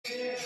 Hare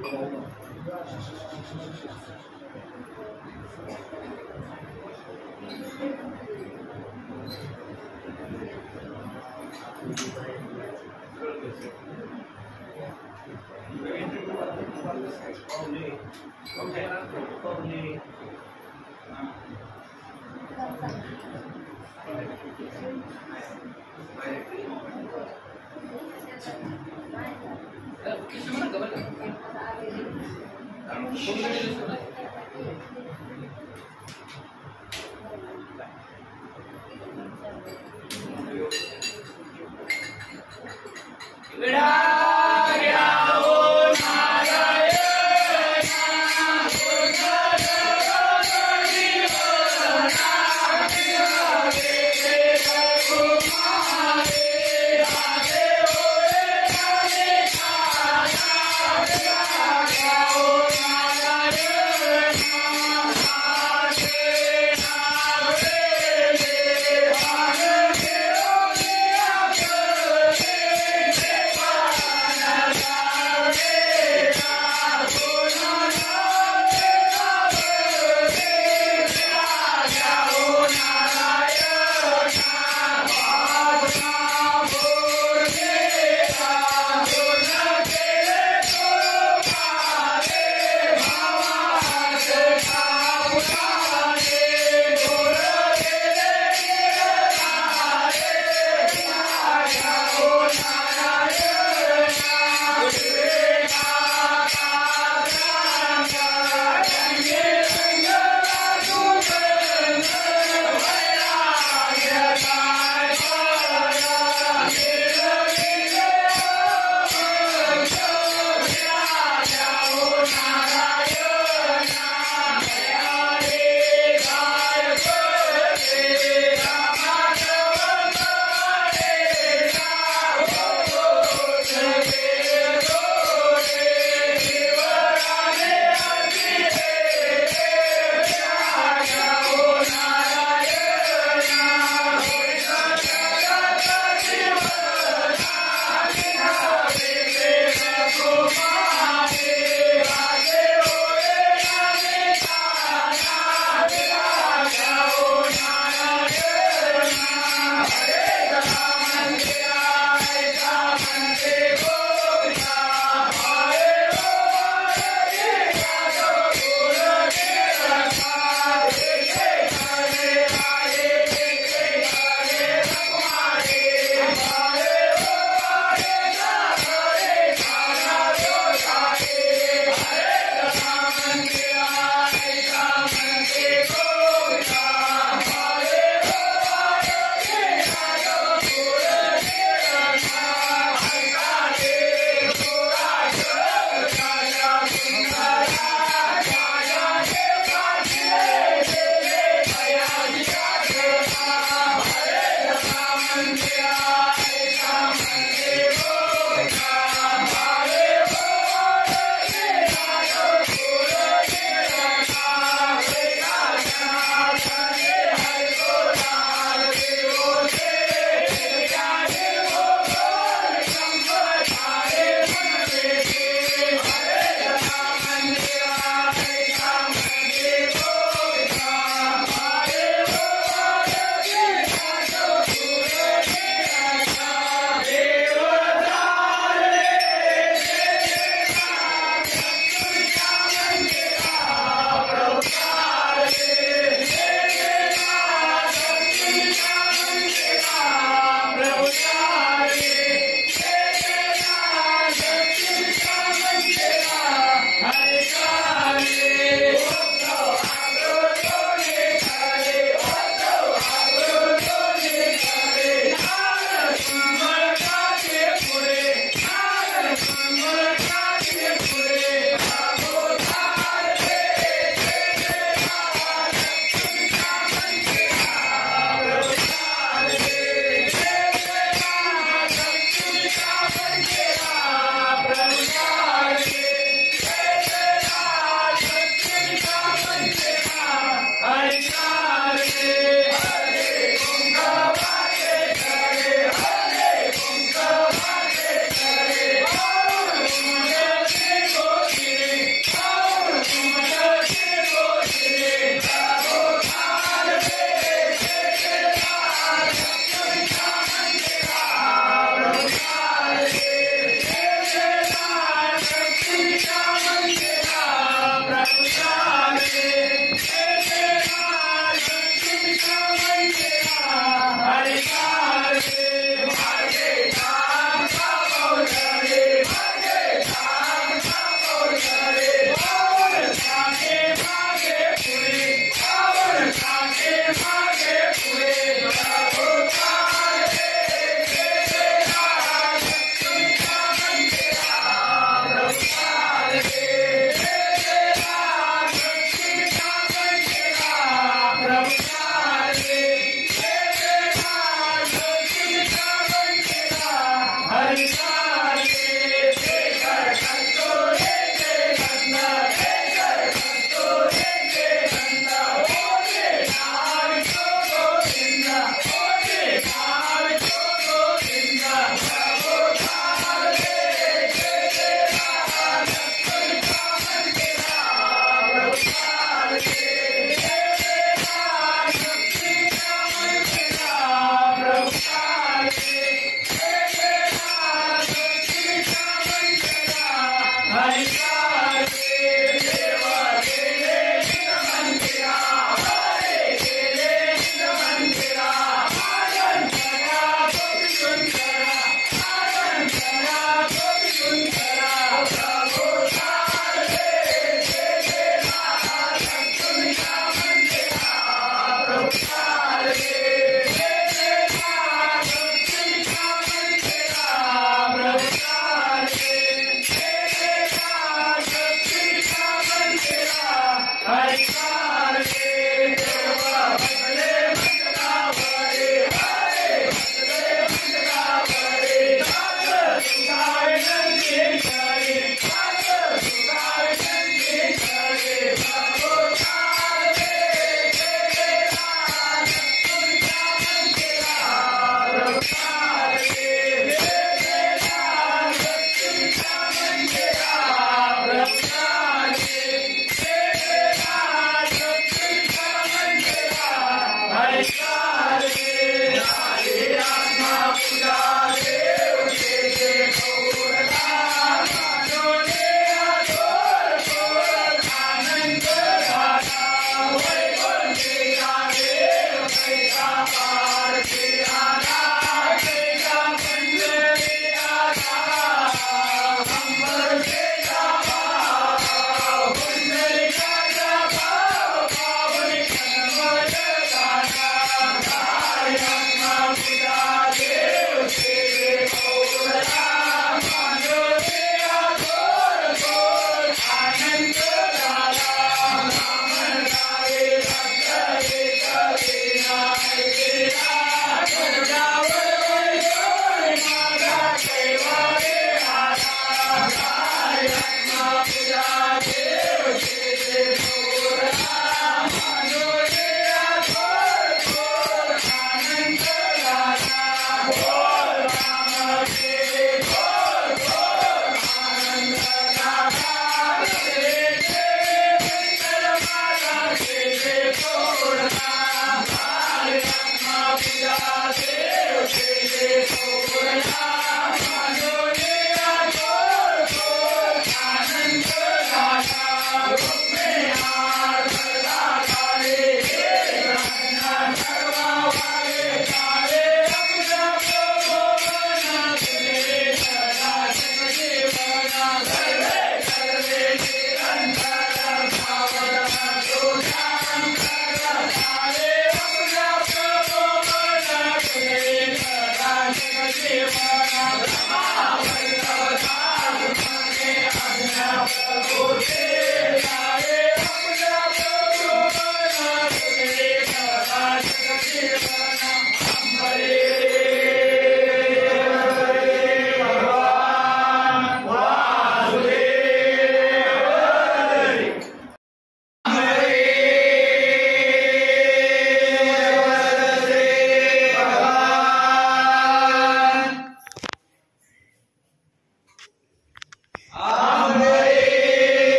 Yeah.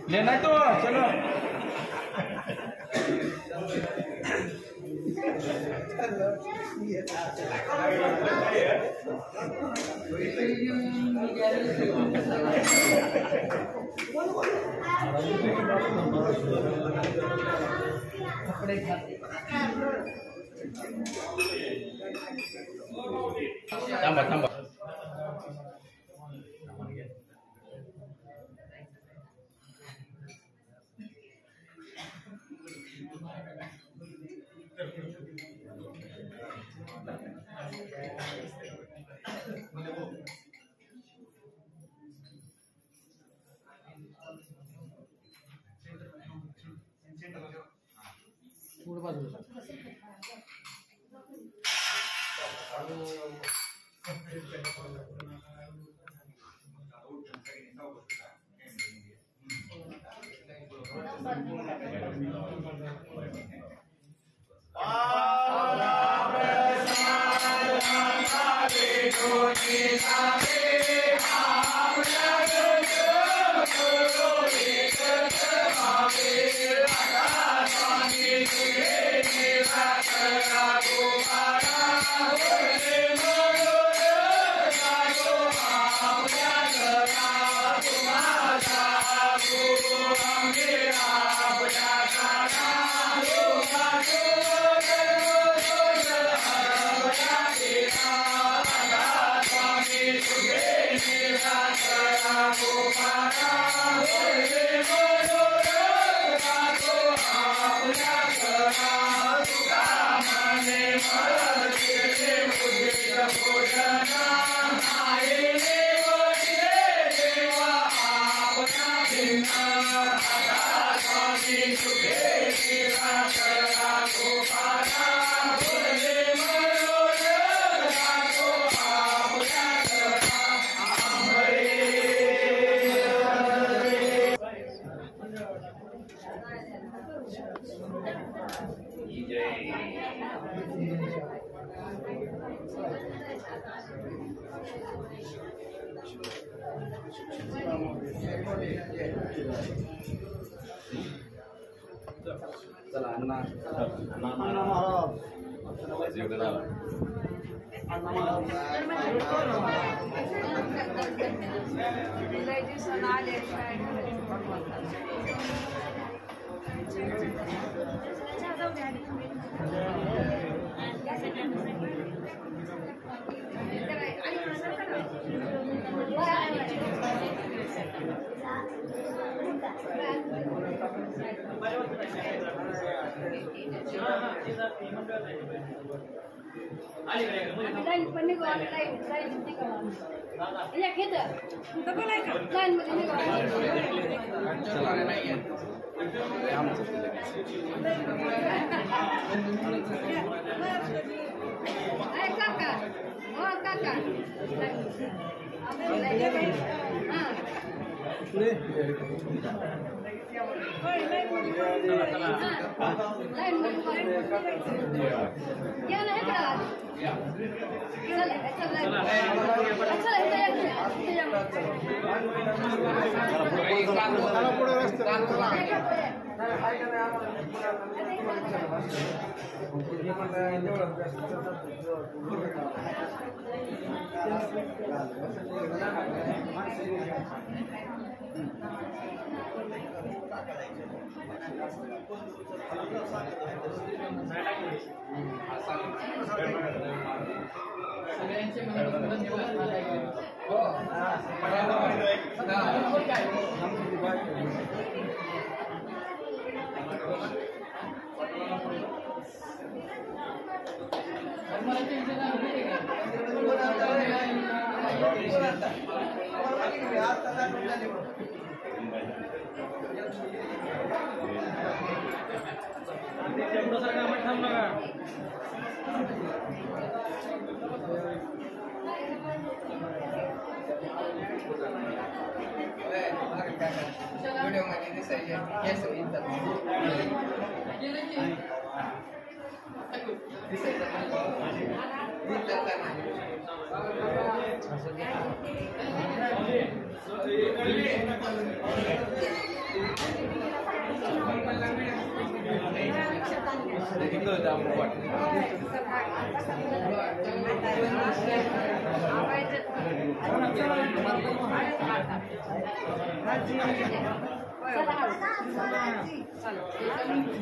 लेना तो चलो tambah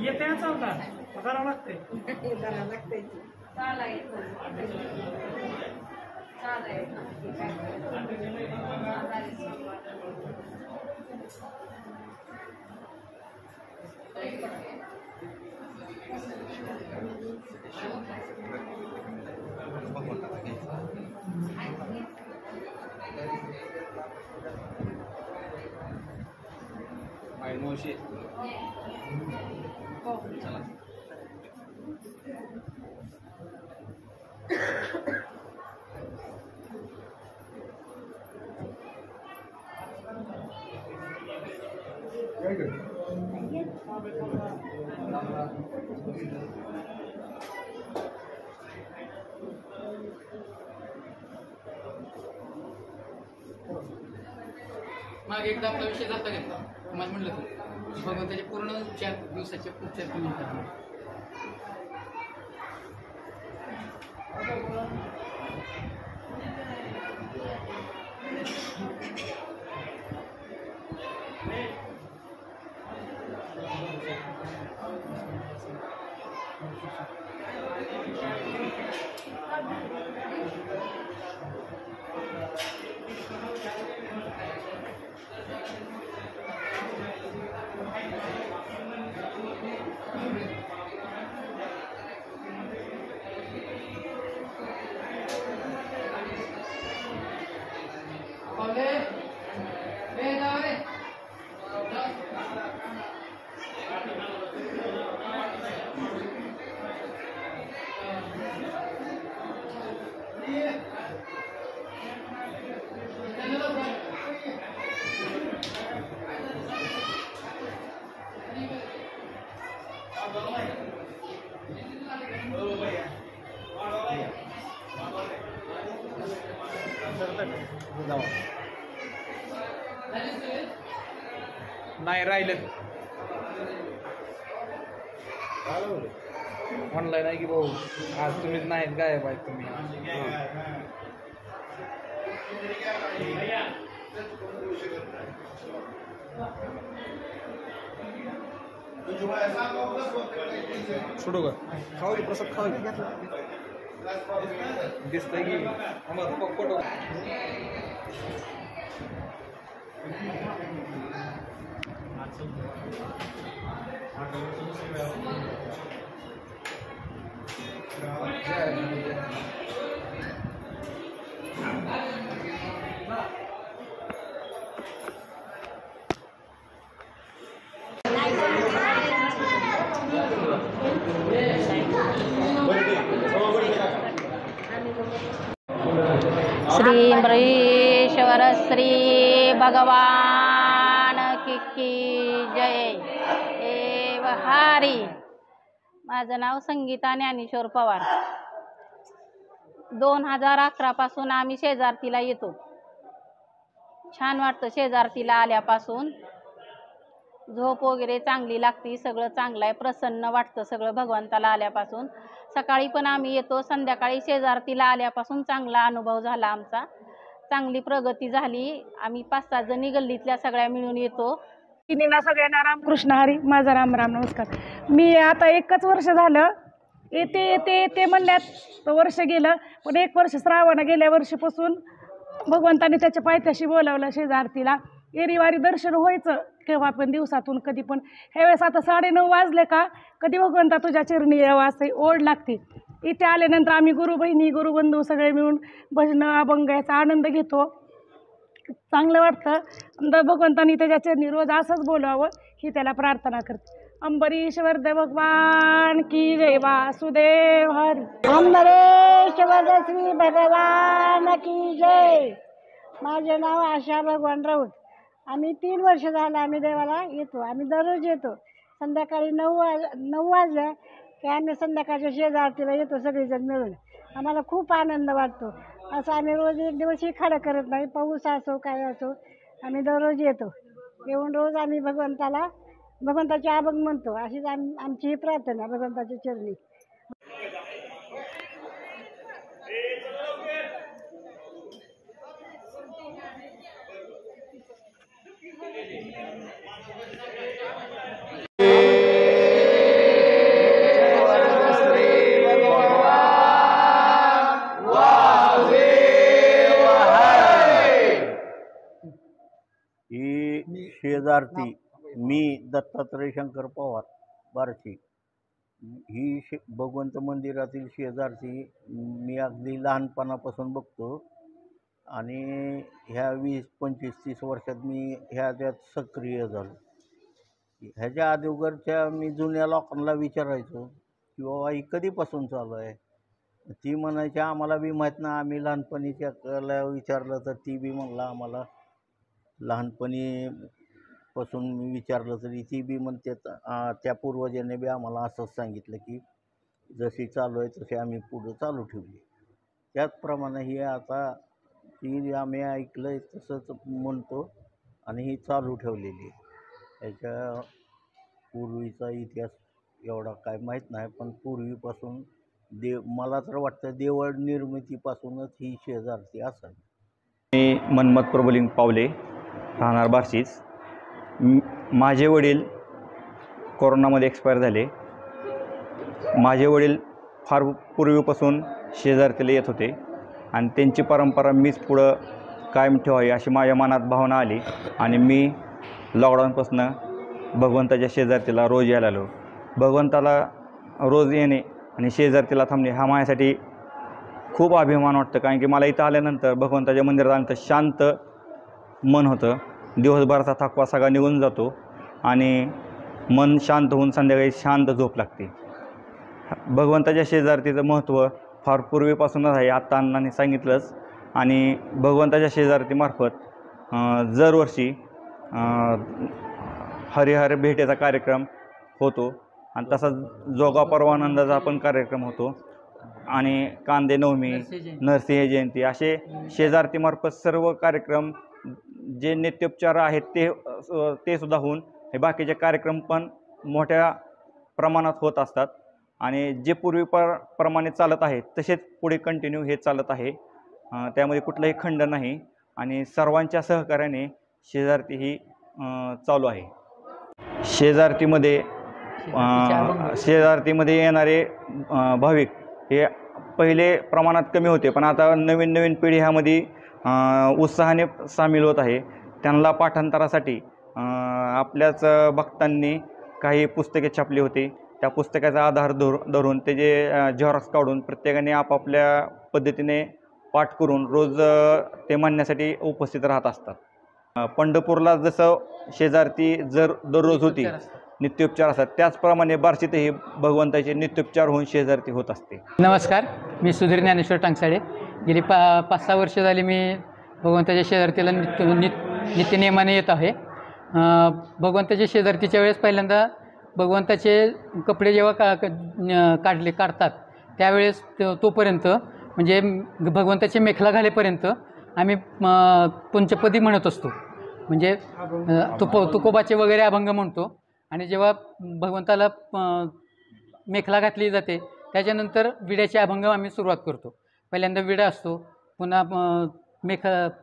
येते चालता करावं लागते मावशी मागे एकदा आपला विषय जाता घेतला मला म्हटलं भगवंताच्या पूर्ण 4 दिवसाच्या पुढच्या मिनिटात नाही राहिलं ऑनलाईन आहे की भाऊ आज तुम्हीच नाहीत गायब आहेत तुम्ही सोडू का खाऊ प्रसाद खाऊ दिसतंय की आम्हाला फोटो श्री इम्रेश्वर श्री भगवान की जय देव हरी। माझं नाव संगीता ज्ञानेश्वर पवार। 2011 पासून आम्ही शेजारतीला येतो। छान वाटतं शेजारतीला आल्यापासून। झोप वगैरे चांगली लागती, सगळं चांगलं आहे, प्रसन्न वाटतं सगळं भगवंताला आल्यापासून। सकाळी पण आम्ही येतो, संध्याकाळी शेजारतीला आल्यापासून चांगला अनुभव झाला आमचा, चांगली प्रगती झाली। आम्ही 5-6 जणी गल्लीतल्या सगळ्या मिळून येतो। तिन्हींना सगळ्यांना रामकृष्ण हरी, माझा राम राम नमस्कार। मी आता 1 वर्ष झालं येते येते येते म्हणल्यात वर्ष गेलं, पण 1 वर्ष श्रावण गेल्या वर्षीपासून भगवंताने त्याच्या पायथ्याशी बोलावलं शेजारतीला। एरिवारी दर्शन व्हायचं केव्हा पण, दिवसातून कधी पण। ह्यावेळेस आता 9:30 वाजले का कधी भगवंता तुझ्या चरणी यावं असे ओढ लागते। इथे आल्यानंतर आम्ही गुरु बहिणी गुरुबंधू सगळे मिळून भजनं अभंग याचा आनंद घेतो. चांगलं वाटतं. भगवंतांनी त्याच्या चरणी रोज असंच बोलावं ही त्याला प्रार्थना करते. अंबरीश वर्ध भगवान की जय. वासुदेव हरी. अंबरीश वर्ध श्री भगवान की जय. माझे नाव आशा भगवान राऊत. आम्ही 3 वर्ष झालं आम्ही देवाला येतो. आम्ही दररोज येतो. संध्याकाळी 9 वाजल्या की आम्ही संध्याकाळच्या शेजारतीला येतो सगळेजण मिळून. आम्हाला खूप आनंद वाटतो. असं आम्ही रोज एक दिवसही खडं करत नाही. पाऊस असो काय असो आम्ही दररोज येतो. येऊन रोज आम्ही भगवंताचे अभंग म्हणतो. अशीच आमची ही प्रार्थना भगवंताच्या चरणी. ही शेजारती मी दत्तात्रय शंकर पवार बार्शी. ही भगवंत मंदिरातील शेजारती मी अगदी लहानपणापासून बघतो आणि ह्या 20-25-30 वर्षात मी ह्याच्यात सक्रिय झालो. ह्याच्या अगोदरच्या मी जुन्या लोकांना विचारायचो की बाबा ही कधीपासून चालू आहे. ती म्हणायची आम्हाला बी माहीत नाही. आम्ही लहानपणीच्याला विचारलं तर ती बी म्हणला आम्हाला लहानपणीपासून विचारलं तरी ती बी म्हणते त्या पूर्वजांनी बी आम्हाला असंच सांगितलं की जशी चालू आहे तशी आम्ही पुढं चालू ठेवली. त्याचप्रमाणे ही आता ती आम्ही ऐकलं आहे तसंच म्हणतो आणि ही चालू ठेवलेली आहे. याच्या पूर्वीचा इतिहास एवढा काय माहीत नाही, पण पूर्वीपासून मला तर वाटतं देवळ निर्मितीपासूनच ही शेजारती असावी. मी मनमत प्रभुलिंग पावले, राहणार बार्शीच. माझे वडील कोरोनामध्ये एक्सपायर झाले. माझे वडील फार पूर्वीपासून शेजारतीला येत होते आणि त्यांची परंपरा मीच पुढं कायम ठेवावी अशी माझ्या मनात भावना आली आणि मी लॉकडाऊनपासून भगवंताच्या शेजारतीला रोज यायला आलो. भगवंताला रोज येणे आणि शेजारतीला थांबणे हा माझ्यासाठी खूप अभिमान वाटतं. कारण की मला इथं आल्यानंतर भगवंताच्या मंदिरात आल्यानंतर शांत मन होतं. दिवसभराचा थकवा सगळा निघून जातो आणि मन शांत होऊन संध्याकाळी शांत झोप लागते. भगवंताच्या शेजारतीचं महत्त्व फार पूर्वीपासूनच आहे. आत्ता अण्णांनी सांगितलंच. आणि भगवंताच्या शेजारतीमार्फत दरवर्षी हरिहर भेटेचा कार्यक्रम होतो आणि तसाच जोगा परवानंदाचा पण कार्यक्रम होतो आणि कांदे नवमी, नरसिंह जयंती असे शेजारतीमार्फत सर्व कार्यक्रम जे नित्योपचार आहेत ते सुद्धा होऊन हे बाकीचे कार्यक्रम पण मोठ्या प्रमाणात होत असतात आणि जे पूर्वीप्रमाणे चालत आहे तसेच पुढे कंटिन्यू हे चालत आहे. त्यामध्ये कुठलाही खंड नाही आणि सर्वांच्या सहकार्याने शेजारती ही चालू आहे. शेजारतीमध्ये येणारे भाविक हे पहिले प्रमाणात कमी होते, पण आता नवीन पिढी ह्यामध्ये उत्साहाने सामील होत आहे. त्यांना पाठांतरासाठी आपल्याच भक्तांनी काही पुस्तके छापली होती. त्या पुस्तकाचा आधार धरून ते जे झेरॉक्स काढून प्रत्येकाने आपापल्या पद्धतीने पाठ करून रोज ते म्हणण्यासाठी उपस्थित राहत असतात. पंढरपूरला जसं शेजारती दररोज होती नित्योपचार असतात, त्याचप्रमाणे बार्शीतही भगवंताचे नित्योपचार होऊन शेजारती होत असते. नमस्कार, मी सुधीर ज्ञानेश्वर टांगसाळे. गेली 5-6 वर्ष झाली मी भगवंताच्या शेजारतीला नित्यनियमाने येत आहे. भगवंताच्या शेजारतीच्या वेळेस पहिल्यांदा भगवंताचे कपडे जेव्हा काढतात त्यावेळेस तोपर्यंत म्हणजे भगवंताचे मेखला घालेपर्यंत आम्ही पंचपदी म्हणत असतो. म्हणजे तुकोबाचे वगैरे अभंग म्हणतो आणि जेव्हा भगवंताला मेखला घातली जाते त्याच्यानंतर विड्याचे अभंग आम्ही सुरुवात करतो. पहिल्यांदा विडा असतो, पुन्हा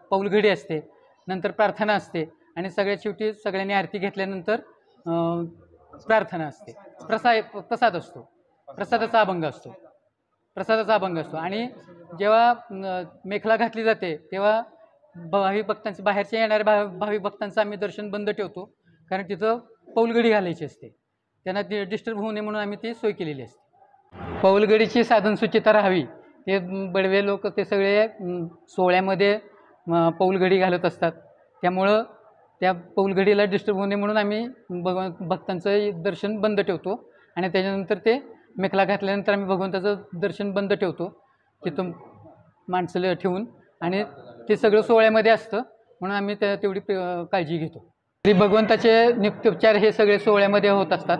पौलघडी असते, नंतर प्रार्थना असते आणि सगळ्यात शेवटी सगळ्यांनी आरती घेतल्यानंतर प्रार्थना असते. प्रसाद असतो, प्रसादाचा अभंग असतो आणि जेव्हा मेखला घातली जाते तेव्हा भाविक भक्तांचं बाहेरच्या येणाऱ्या भाविक भक्तांचं आम्ही दर्शन बंद ठेवतो, कारण तिथं पौलघडी घालायची असते. त्यांना डिस्टर्ब होऊ नये म्हणून आम्ही ती सोय केलेली असते. पौलगडीची साधनसुचिता राहावी, ते बडवे लोक ते सगळे सोहळ्यामध्ये पौलगडी घालत असतात. त्यामुळं त्या पौलगडीला डिस्टर्ब होऊ नये म्हणून आम्ही भक्तांचं दर्शन बंद ठेवतो आणि त्याच्यानंतर ते मेखला घातल्यानंतर आम्ही भगवंताचं दर्शन बंद ठेवतो तिथून माणसं ठेवून, आणि ते सगळं सोहळ्यामध्ये असतं म्हणून आम्ही तेवढी काळजी घेतो. श्री भगवंताचे नित्योपचार हे सगळे सोहळ्यामध्ये होत असतात.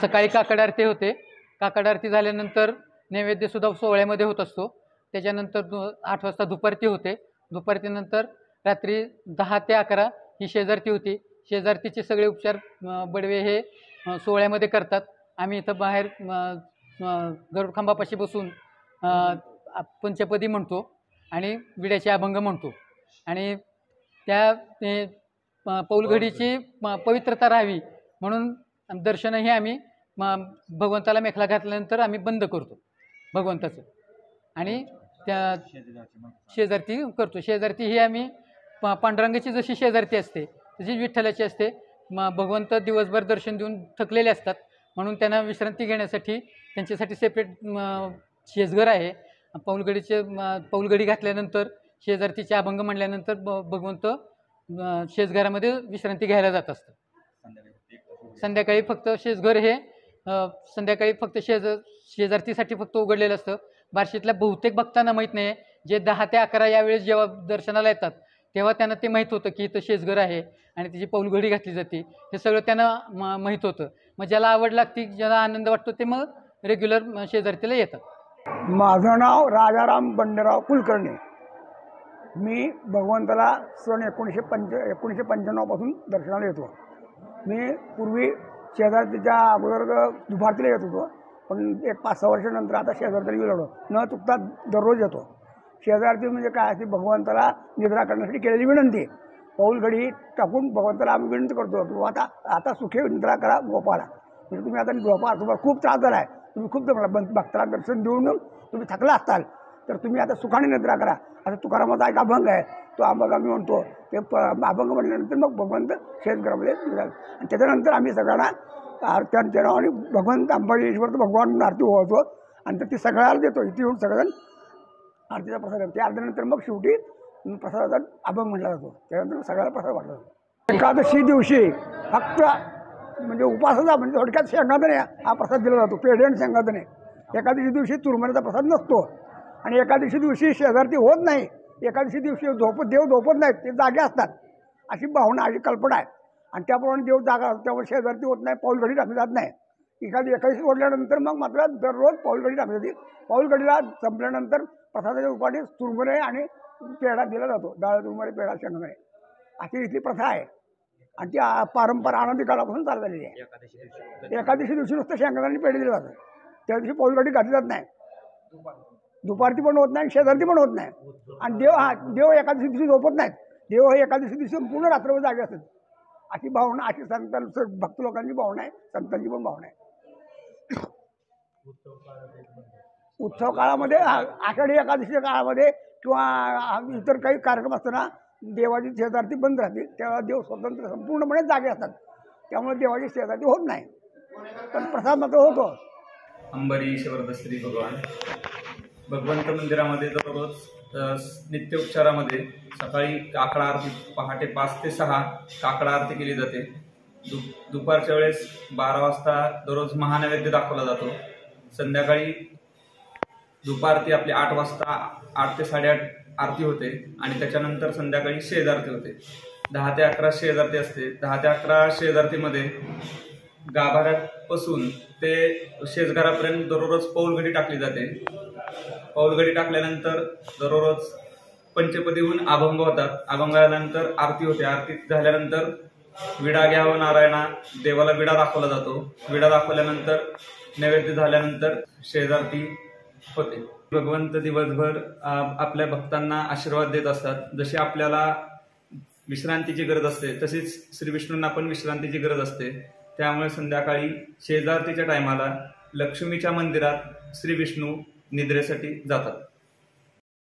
सकाळी काकड आरती होते, काकड आरती झाल्यानंतर नैवेद्यसुद्धा सोहळ्यामध्ये होत असतो. त्याच्यानंतर 8 वाजता दुपारती होते. दुपारतीनंतर रात्री 10 ते 11 ही शेजारती होती. शेजारतीचे सगळे उपचार बडवे हे सोहळ्यामध्ये करतात. आम्ही इथं बाहेर गरुड खांबापाशी बसून पंचपदी म्हणतो आणि विड्याचे अभंग म्हणतो, आणि त्या पौलगडीची पवित्रता राहावी म्हणून दर्शनही आम्ही भगवंताला मेखला घातल्यानंतर आम्ही बंद करतो भगवंताचं, आणि त्या शेजारती करतो. शेजारती ही आम्ही पांडुरंगाची जशी शेजारती असते तशी विठ्ठलाची असते. भगवंत दिवसभर दर्शन देऊन थकलेले असतात म्हणून त्यांना विश्रांती घेण्यासाठी त्यांच्यासाठी सेपरेट शेजघर आहे. पौलगडी घातल्यानंतर शेजारतीचे अभंग म्हणल्यानंतर भगवंत शेजघरामध्ये विश्रांती घ्यायला जात असतं. संध्याकाळी फक्त शेजघर हे संध्याकाळी फक्त शेजारतीसाठी फक्त उघडलेलं असतं. बार्शीतल्या बहुतेक भक्तांना माहीत नाही, जे 10 ते 11 यावेळेस जेव्हा दर्शनाला येतात तेव्हा त्यांना ते माहीत होतं की इथं शेजघर आहे आणि तिची पौलगडी घातली जाते. हे सगळं त्यांना माहीत होतं. मग ज्याला आवड लागते, ज्याला आनंद वाटतो ते मग रेग्युलर शेजारतीला येतात. माझं नाव राजाराम बंडराव कुलकर्णी. मी भगवंताला सन 1995 पासून दर्शनाला येतो. मी पूर्वी शेजारतीच्या अगोदर दुपारतीला येत होतो, पण 5-6 वर्षानंतर आता शेजारतीला गेलो न चुकता दररोज येतो. शेजारती म्हणजे काय, ती भगवंताला निद्रा करण्यासाठी केलेली विनंती. पौलगडी टाकून भगवंताला आम्ही विनंती करतो की आता सुखी निद्रा करा गोपाला. म्हणजे तुम्ही आता गोपाळ, तुम्हाला खूप त्रास झाला आहे, तुम्ही खूप तुम्हाला भक्ताला दर्शन देऊन तुम्ही थकला असताल, तर तुम्ही आता सुखाने निद्रा करा. आता तुकारामाचा एक अभंग आहे, तो अभंग आम्ही म्हणतो. ते अभंग म्हणल्यानंतर मग भगवंत शेतघरामध्ये निघाल, आणि त्याच्यानंतर आम्ही सगळ्यांना आरत्यांच्या नावाने भगवंत अंबाजीश्वर भगवान आरती होतो, आणि तर ती सगळ्याला देतो. इथे येऊन सगळेजण आरतीचा प्रसाद त्या आरतीनंतर मग शेवटी प्रसादाचा अभंग म्हटला जातो. त्यानंतर सगळ्याला प्रसाद वाटला जातो. एकादशी दिवशी फक्त म्हणजे उपासाचा म्हणजे थोडक्यात शेंगादणे हा प्रसाद दिला जातो, पेढे आणि शेंगादणे. एकादशी दिवशी चुरमऱ्याचा प्रसाद नसतो, आणि एकादशी दिवशी शेजारती होत नाही. एकादशी दिवशी देव झोपत नाहीत, ते जागे असतात, अशी भावना, अशी कल्पना आहे. आणि त्याप्रमाणे देव जागा असतो, त्यामुळे शेजारती होत नाही, पाऊलगडी टाकली जात नाही. एकादशी ओढल्यानंतर मग मात्र दररोज पाऊलगडी टाकली जाते. पाऊलगडीला संपल्यानंतर प्रसादाच्या उपाठी चुरमुरे आणि पेढा दिला जातो. डाळ, चुरमुरे, पेढा, शेंगदाणे अशी इथली प्रथा आहे, आणि ती पारंपरा आनंदी काळापासून चालू झालेली आहे. एकादशी दिवशी नुसतं शेंगदाणे आणि पेढे दिले जातात. त्या दिवशी पाऊलगडी घातली जात नाही, दुपारती पण होत नाही, शेजारती पण होत नाही. आणि देव एकादशी दिवशी झोपत नाहीत. देव हे एकादशी दिवशी पूर्ण रात्रभर जागे असतात. अशी भावना, अशी भक्त लोकांची भावना आहे, संतांची पण भावना आहे. उत्सव काळामध्ये, आषाढी एकादशीच्या काळामध्ये किंवा इतर काही कार्यक्रम असताना देवाची शेजारती बंद राहते. तेव्हा देव स्वतंत्र संपूर्णपणे जागे असतात, त्यामुळे देवाची शेजारती होत नाही, पण प्रसाद मात्र होतो. अंबरीश वरद श्री भगवान. भगवंत मंदिरामध्ये दररोज नित्योपचारामध्ये सकाळी काकडा आरती, पहाटे 5 ते 6 काकडा आरती केली जाते. दुपारच्या वेळेस 12 वाजता दररोज महानैवेद्य दाखवला जातो. संध्याकाळी दुपारती आपली 8 वाजता 8 ते 8:30 आरती होते, आणि त्याच्यानंतर संध्याकाळी शेजारती होते. 10 ते 11 शेजारती असते. 10 ते 11 शेजारतीमध्ये गाभाऱ्यापासून ते शेजघरापर्यंत दररोज पौलगडी टाकली जाते. पौलगडी टाकल्यानंतर दररोज पंचपदीहून अभंग होतात. अभंगानंतर आरती होते. आरती झाल्यानंतर विडा घ्यावं नारायणा, देवाला विडा दाखवला जातो. विडा दाखवल्यानंतर नैवेद्य झाल्यानंतर शेजारती होते. भगवंत दिवसभर आपल्या भक्तांना आशीर्वाद देत असतात. जशी आपल्याला विश्रांतीची गरज असते तशीच श्री विष्णूंना पण विश्रांतीची गरज असते. त्यामुळे संध्याकाळी शेजारतीच्या टायमाला लक्ष्मीच्या मंदिरात श्री विष्णू निद्रेसाठी जातात.